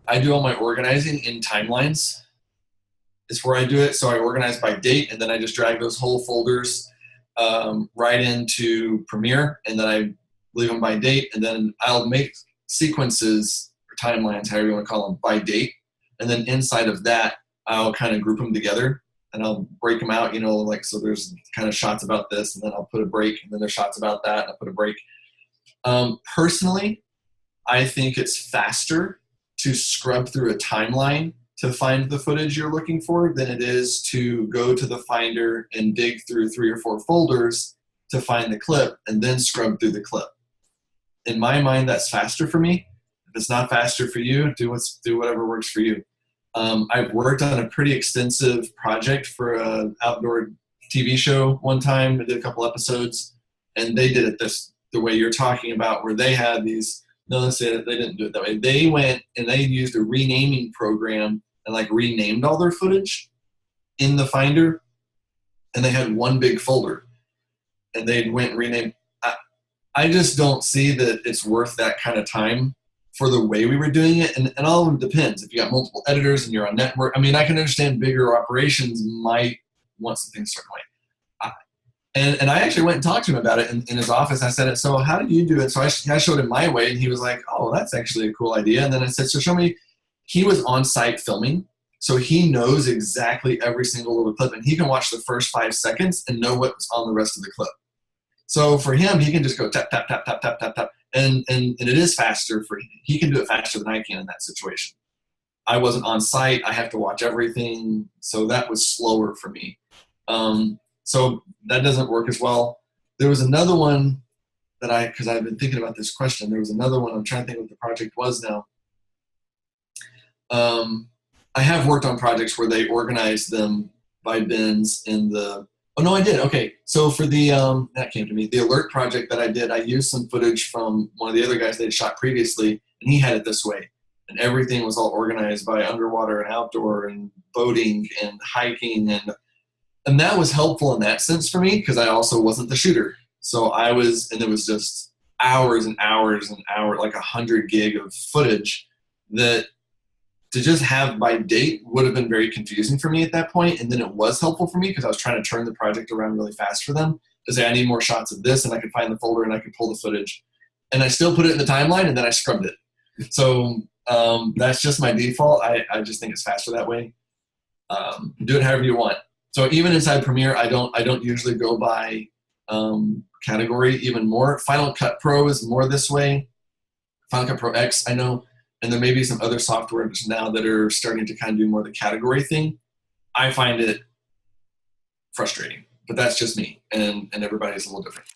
I do all my organizing in timelines. It's where I do it. So I organize by date, and then I just drag those whole folders right into Premiere, and then I leave them by date, and then I'll make sequences or timelines, however you want to call them, by date. And then inside of that, I'll kind of group them together, and I'll break them out, like, so there's kind of shots about this, and then I'll put a break, and then there's shots about that, and I'll put a break. Personally, I think it's faster to scrub through a timeline to find the footage you're looking for than it is to go to the Finder and dig through 3 or 4 folders to find the clip and then scrub through the clip. In my mind, that's faster for me. If it's not faster for you, do whatever works for you. I've worked on a pretty extensive project for an outdoor TV show one time. I did a couple episodes, and they did it the way you're talking about, where they had these. No, let's say that they didn't do it that way. They went and they used a renaming program and like renamed all their footage in the Finder, and they had one big folder, and they went and renamed. I just don't see that it's worth that kind of time for the way we were doing it. And all of it depends. If you got multiple editors and you're on network, I mean, I can understand bigger operations might want something a certain way. And I actually went and talked to him about it in his office. I said, so how did you do it? So I showed him my way, and he was like, oh, that's actually a cool idea. And then I said, so show me. He was on site filming, so he knows exactly every single little clip, and he can watch the first 5 seconds and know what's on the rest of the clip. So for him, he can just go tap, tap, tap, tap, tap, tap, tap. And it is faster for him. He can do it faster than I can in that situation. I wasn't on site. I have to watch everything. So that was slower for me. So that doesn't work as well. There was another one that because I've been thinking about this question. There was another one. I'm trying to think what the project was now. I have worked on projects where they organized them by bins in the, oh no, I did. Okay. So for the, that came to me, the alert project that I did, I used some footage from one of the other guys they had shot previously, and he had it this way. And everything was all organized by underwater and outdoor and boating and hiking. And that was helpful in that sense for me, because I also wasn't the shooter. So and it was just hours and hours and hours, like 100 gig of footage that to just have by date would have been very confusing for me at that point. And then it was helpful for me because I was trying to turn the project around really fast for them to say, I need more shots of this, and I could find the folder and I could pull the footage. And I still put it in the timeline, and then I scrubbed it. So that's just my default. I just think it's faster that way. Do it however you want. So even inside Premiere, I don't usually go by category even more. Final Cut Pro is more this way. Final Cut Pro X, I know. And there may be some other softwares now that are starting to kind of do more the category thing. I find it frustrating, but that's just me, and everybody's a little different.